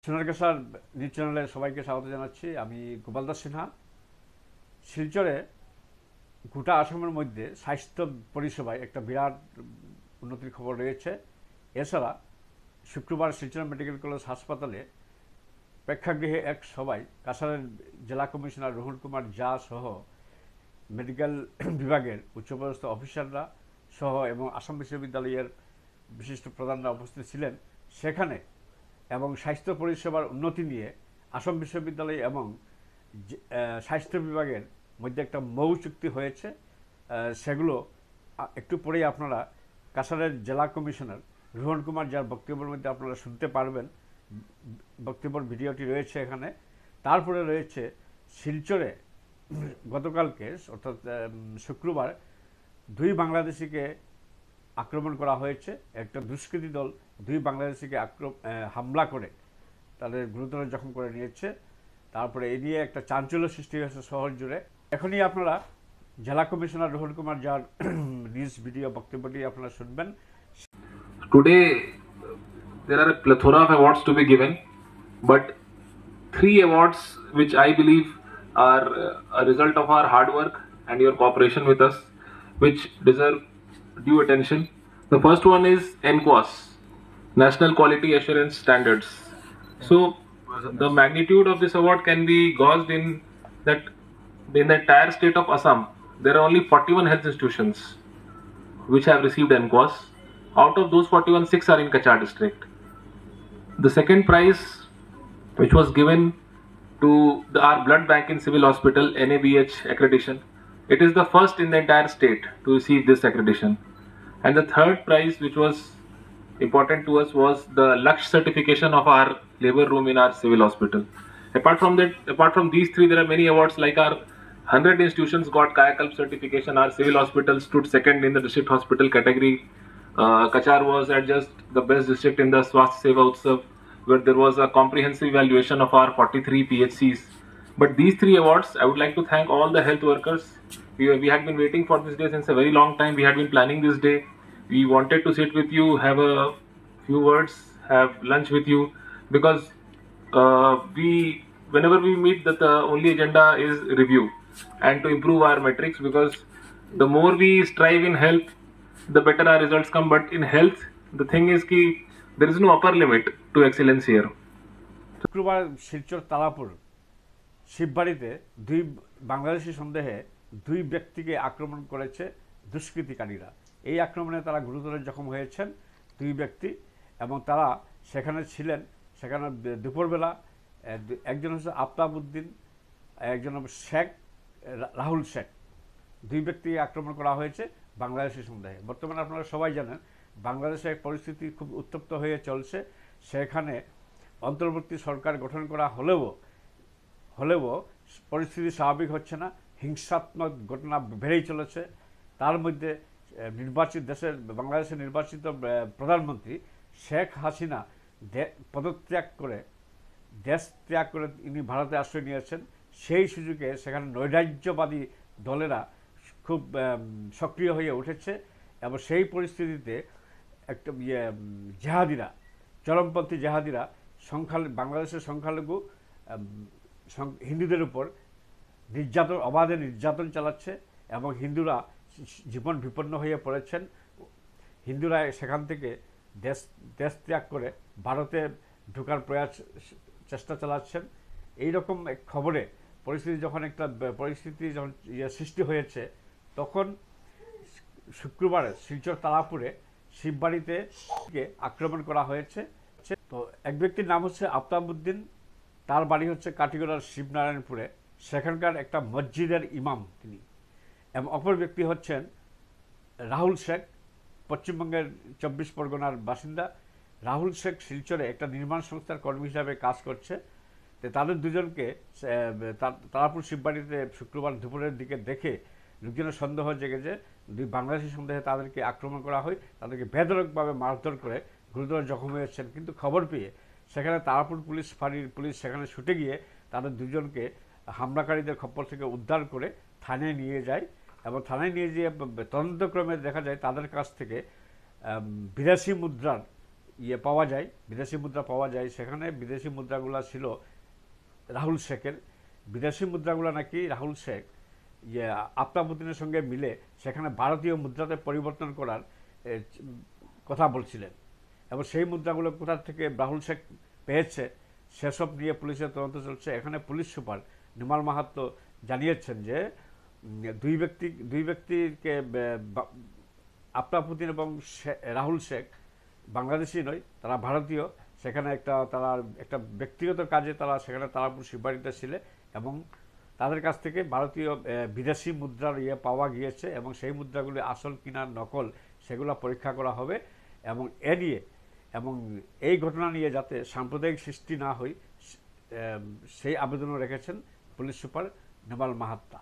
Sonargaon sir news চ্যানেলে সবাইকে স্বাগত জানাচ্ছি। আমি গোপাল দাস সিনহা। শিলচরে গোটা আসামের মধ্যে স্বাস্থ্য পরিষেবায় একটা বিরাট উন্নতির খবর রয়েছে। এছাড়া শুক্রবার শিলচর মেডিকেল কলেজ হাসপাতালে প্রেক্ষাগৃহে এক সভায় কাছাড়ের জেলা কমিশনার রোহন কুমার ঝা সহ মেডিকেল বিভাগের উচ্চপদস্থ অফিসাররা সহ এবং আসাম বিশ্ববিদ্যালয়ের বিশিষ্ট প্রধানরা উপস্থিত ছিলেন সেখানে। এবং স্বাস্থ্য পরিষেবার উন্নতি নিয়ে আসাম বিশ্ববিদ্যালয় এবং স্বাস্থ্য বিভাগের মধ্যে একটা মৌ চুক্তি হয়েছে। সেগুলো একটু পরেই আপনারা কাছাড়ের জেলা কমিশনার রোহন কুমার যার বক্তব্যের মধ্যে আপনারা শুনতে পারবেন। বক্তব্যের ভিডিওটি রয়েছে এখানে। তারপরে রয়েছে শিলচরে গতকালকে অর্থাৎ শুক্রবার দুই বাংলাদেশিকে আক্রমণ করা হয়েছে। একটা দুষ্কৃতী দল দুই বাংলাদেশিকে হামলা করে তাদের গুরুতর জখম করে নিয়েছে। তারপরে এই নিয়ে একটা চাঞ্চল্য সৃষ্টি হয়েছে শহর জুড়ে। এখনই আপনারা জেলা কমিশনার রোহন কুমার যার নিউজ ভিডিও বক্তব্যটি আপনারা শুনবেন। Today, there are a plethora of awards to be given, but three awards which I believe are a result of our hard work and your cooperation with us, which deserve due attention. The first one is NQAS, National Quality Assurance Standards. So, the magnitude of this award can be gauged in that in the entire state of Assam, there are only 41 health institutions which have received NQAS. Out of those 41, 6 are in Kachar district. The second prize, which was given to our blood bank in civil hospital, NABH accreditation, it is the first in the entire state to receive this accreditation. And the third prize, which was important to us, was the Laksh certification of our labor room in our civil hospital. Apart from these three, there are many awards like our 100 institutions got Kayakalp certification. Our civil hospital stood second in the district hospital category. Kachar was adjudged the best district in the Swasthya Seva Utsav, where there was a comprehensive evaluation of our 43 PHCs. But these three awards, I would like to thank all the health workers. We had been waiting for this day since a very long time. We had been planning this day. We wanted to sit with you, have a few words, have lunch with you, because whenever we meet, that the only agenda is review and to improve our metrics, because the more we strive in health, the better our results come. But in health, the thing is ki there is no upper limit to excellence here. শুক্রবার শিলচর তারাপুর শিববাড়িতে দুই বাংলাদেশি সন্দেহে দুই ব্যক্তিকে আক্রমণ করেছে দুষ্কৃতিকারীরা। এই আক্রমণে তারা গুরুতর জখম হয়েছেন দুই ব্যক্তি এবং তারা সেখানে ছিলেন। সেখানে দুপুরবেলা একজন হচ্ছে আফতাব উদ্দিন, একজন শেখ রাহুল শেখ, দুই ব্যক্তি আক্রমণ করা হয়েছে বাংলাদেশি সন্দেহে। বর্তমানে আপনারা সবাই জানেন বাংলাদেশের পরিস্থিতি খুব উত্তপ্ত হয়ে চলছে। সেখানে অন্তর্বর্তী সরকার গঠন করা হলেও পরিস্থিতি স্বাভাবিক হচ্ছে না। হিংসাত্মক ঘটনা বেড়েই চলেছে। তার মধ্যে বাংলাদেশের নির্বাচিত প্রধানমন্ত্রী শেখ হাসিনা দেশ ত্যাগ করে ইনি ভারতে আশ্রয় নিয়েছেন। সেই সুযোগে সেখানে নৈরাজ্যবাদী দলেরা খুব সক্রিয় হয়ে উঠেছে এবং সেই পরিস্থিতিতে একটা জেহাদিরা, চরমপন্থী জেহাদিরা বাংলাদেশের সংখ্যালঘু হিন্দুদের উপর অবাধে নির্যাতন চালাচ্ছে এবং হিন্দুরা জীবন বিপন্ন হয়ে পড়েছেন। হিন্দুরা সেখান থেকে দেশ ত্যাগ করে ভারতে ঢোকার চেষ্টা চালাচ্ছেন। এইরকম এক খবরে পরিস্থিতি যখন সৃষ্টি হয়েছে, তখন শুক্রবারে শিলচর তারাপুরে শিববাড়িতে আক্রমণ করা হয়েছে। তো এক ব্যক্তির নাম হচ্ছে আফতাব উদ্দিন, তার বাড়ি হচ্ছে কাটিগড়ার শিবনারায়ণপুরে, সেখানকার একটা মসজিদের ইমাম তিনি। এবং অপর ব্যক্তি হচ্ছেন রাহুল শেখ, পশ্চিমবঙ্গের 24 পরগনার বাসিন্দা। রাহুল শেখ শিলচরে একটা নির্মাণ সংস্থার কর্মী হিসাবে কাজ করছে। তো তাদের দুজনকে তারাপুর শিববাড়িতে শুক্রবার দুপুরের দিকে দেখে লোকজনের সন্দেহ জেগেছে। দুই বাংলাদেশি সন্দেহে তাদেরকে আক্রমণ করা হয়, তাদেরকে বেধড়কভাবে মারধর করে গুরুতর জখম হয়েছেন। কিন্তু খবর পেয়ে সেখানে তারাপুর পুলিশ সেখানে ছুটে গিয়ে তাদের দুজনকে হামলাকারীদের খপ্পর থেকে উদ্ধার করে থানায় নিয়ে যায় এবং থানায় নিয়ে যেয়ে তদন্তক্রমে দেখা যায় তাদের কাছ থেকে 82 মুদ্রার পাওয়া যায়, বিদেশি মুদ্রা পাওয়া যায়, সেখানে বিদেশি মুদ্রাগুলো ছিল রাহুল শেখের। বিদেশি মুদ্রাগুলো নাকি রাহুল শেখ আফতাবুদ্দিনের সঙ্গে মিলে সেখানে ভারতীয় মুদ্রাতে পরিবর্তন করার কথা বলছিলেন, এবং সেই মুদ্রাগুলো কোথা থেকে রাহুল শেখ পেয়েছে সেসব নিয়ে পুলিশের তদন্ত চলছে। এখানে পুলিশ সুপার নিমাল মাহাতো জানিয়েছেন যে দুই ব্যক্তিকে আফতাবুদ্দিন এবং রাহুল শেখ বাংলাদেশি নয়, তারা ভারতীয়। সেখানে তারা একটা ব্যক্তিগত কাজে তারা সেখানে তারাপুর শিববাড়িতে ছিল, এবং তাদের কাছ থেকে ভারতীয় বিদেশি মুদ্রার পাওয়া গিয়েছে, এবং সেই মুদ্রাগুলি আসল কিনা নকল সেগুলো পরীক্ষা করা হবে। এবং এবং এই ঘটনা নিয়ে যাতে সাম্প্রদায়িক সৃষ্টি না হয় সেই আবেদনও রেখেছেন পুলিশ সুপার নিমাল মাহাত্তা।